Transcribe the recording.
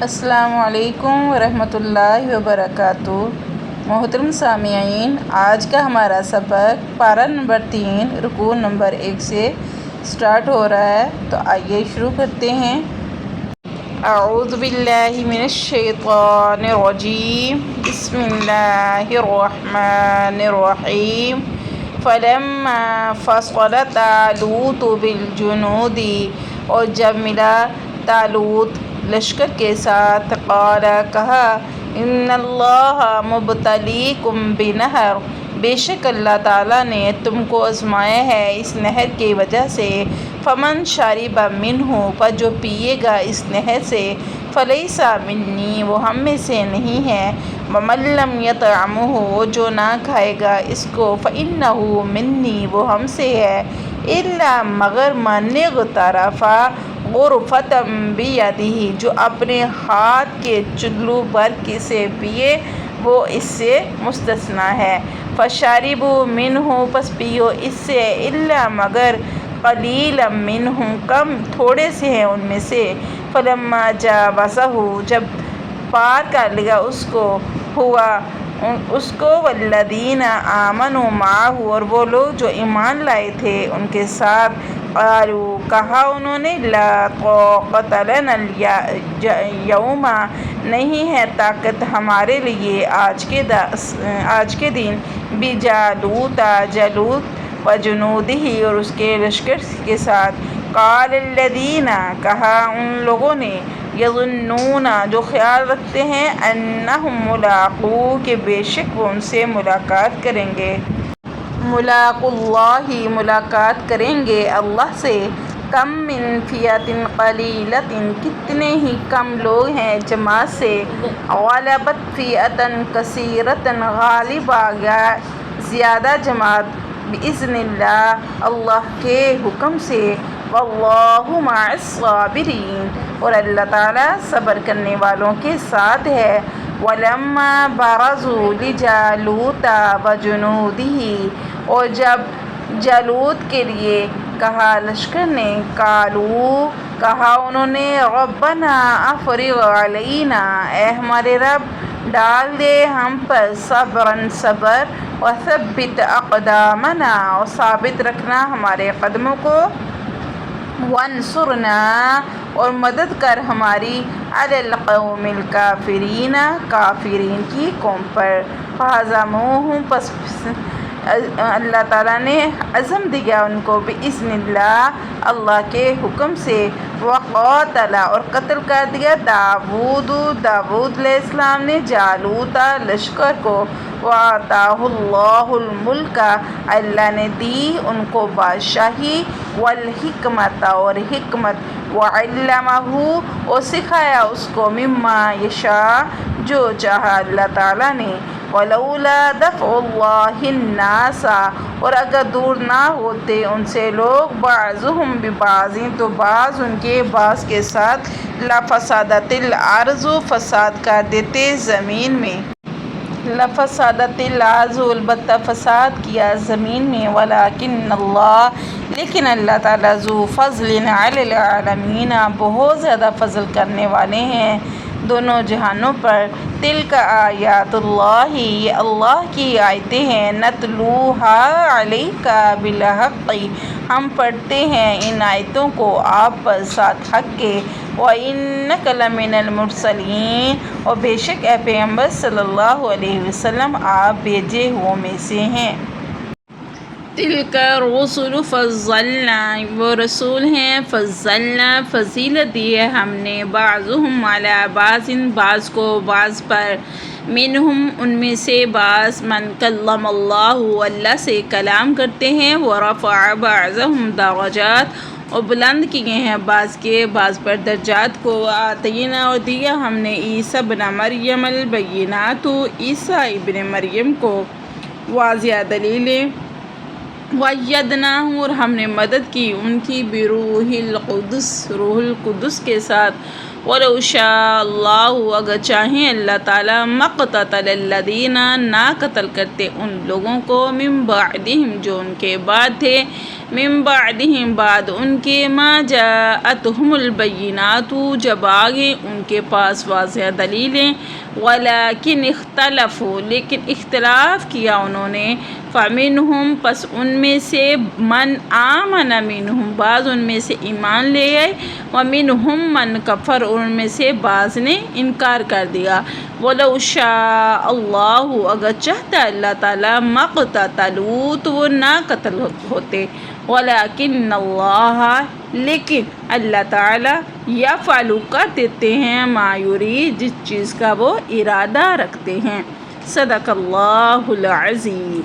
السلام علیکم ورحمۃ اللہ وبرکاتہ۔ محترم سامعین، آج کا ہمارا سبق پارہ نمبر 3 رکوع نمبر 1 سے سٹارٹ ہو رہا ہے، تو آئیے شروع کرتے ہیں۔ اعوذ باللہ من الشیطان الرجیم، بسم اللہ الرحمن الرحیم۔ فلما فصل طالوت بالجنود، اور جب ملا طالوت لشکر کے ساتھ، قال کہا، ان اللہ مبتلیکم بنہر، بے شک اللہ تعالیٰ نے تم کو آزمایا ہے اس نہر کی وجہ سے، فمن شرب منہ، پر جو پیے گا اس نہر سے، فلیس منی، وہ ہم میں سے نہیں ہے، ومن لم یطعمہ، جو نہ کھائے گا اس کو، فانہ منی، وہ ہم سے ہے، الا مگر من اغترف غرفۃ بیدہ، جو اپنے ہاتھ کے چلو بھر سے پیے، وہ اس سے مستثنیٰ ہے، فشربوا منہ، پس پیو اس سے، الا مگر قلیلا منہم، کم تھوڑے سے ہیں ان میں سے، فلما جاوزہ، جب پار کر لیا اس کو، ہوا اس کو، والذین آمنوا معہ، اور وہ لوگ جو ایمان لائے تھے ان کے ساتھ، قالوا، کہا انہوں نے، لا طاقت لنا اليوم، نہیں ہے طاقت ہمارے لیے آج کے دن، بجالوت، جالوت، وجنودہ، اور اس کے لشکر کے ساتھ، قال الذین، کہا ان لوگوں نے، یظنون، جو خیال رکھتے ہیں، انہم ملاقو، کہ بے شک وہ ان سے ملاقات کریں گے، ملاقو اللہ، ملاقات کریں گے اللہ سے، کم من فئۃ قلیلۃ، کتنے ہی کم لوگ ہیں جماعت سے، غلبت فئۃ کثیرۃ، غالب آ گیا زیادہ جماعت، باذن اللہ، اللہ کے حکم سے، واللہ مع الصابرین، اور اللہ تعالیٰ صبر کرنے والوں کے ساتھ ہے، ولما برزوا لجالوت وجنودہ، اور جب جالوت کے لیے کہا لشکر نے، قالوا، کہا انہوں نے، ربنا افرغ علینا، اے ہمارے رب ڈال دے ہم پر، صبراً صبر، وثبت اقدامنا، اور ثابت رکھنا ہمارے قدموں کو، وانصرنا، اور مدد کر ہماری، علی القوم الکافرین، کافرین کی قوم پر، فہزموہم، پس اللہ تعالیٰ نے عزم دیا ان کو، باذن اللہ، اللہ کے حکم سے، وقاتل، اور قتل کر دیا، داؤد علیہ السلام نے، جالوت لشکر کو، وآتاہ اللہ الملک، اللہ نے دی ان کو بادشاہی، والحکمت، اور حکمت، وعلمہ، اور سکھایا اس کو، مما یشاء، جو چاہا اللہ تعالیٰ نے، ولولا دفع اللہ الناس، اور اگر دور نہ ہوتے ان سے لوگ، بعضهم ببعض، تو بعض ان کے بعض کے ساتھ، لفسدت الارض، فساد کر دیتے زمین میں، لفسدت الارض، البتہ فساد کیا زمین میں، ولکن اللہ، لیکن اللہ تعالیٰ، ذو فضل علی العالمین، بہت زیادہ فضل کرنے والے ہیں دونوں جہانوں پر، تلک آیات اللہ، یہ اللہ کی آیتیں ہیں، نتلوہا علیک بالحق، ہم پڑھتے ہیں ان آیتوں کو آپ پر ساتھ حق کے، وَإِنَّكَ لَمِنَ الْمُرْسَلِينَ، اور بے شک اے پیغمبر صلی اللہ علیہ وسلم آپ بھیجے ہوئوں میں سے ہیں، تلک الرسل فضلنا، وہ رسول ہیں، فضلنا، فضیلت دی ہے ہم نے، بعضهم علی بعض، بعض کو بعض پر، منہم، ان میں سے بعض، من کلم اللہ، اللہ سے کلام کرتے ہیں، ورفع بعضهم درجات، اور بلند کیے ہیں بعض کے بعض پر درجات کو، آتینا، اور دیا ہم نے، عیسیٰ ابن مریم البینات، عیسیٰ ابن مریم کو واضح دلیلیں، وَأَيَّدْنَاهُ، اور ہم نے مدد کی ان کی، بروح القدس، روح القدس کے ساتھ، وَلَوْ شَاءَ اللَّهُ اگر چاہیں اللہ تعالیٰ مَقْتَتَلَ الَّذِينَ نہ قتل کرتے ان لوگوں کو من بعدہم جو ان کے بعد تھے من بعدہم بعد ان کے ما جاءتہم البینات جب آگے ان کے پاس واضح دلیلیں ولیکن اختلفوا لیکن اختلاف کیا انہوں نے فمنہم پس ان میں سے من آمن منہم بعض ان میں سے ایمان لے آئے ومنہم من کفر ان میں سے بعض نے انکار کر دیا وَلَوْ شَاءَ اللَّهُ اگر چاہتا اللہ تعالیٰ مَقْتَتَلُوا تو وہ نہ قتل ہوتے وَلَكِنَّ اللَّهَ لیکن اللہ تعالیٰ یفعل کر دیتے ہیں ما یرید جس چیز کا وہ ارادہ رکھتے ہیں۔ صدق اللہ العظیم۔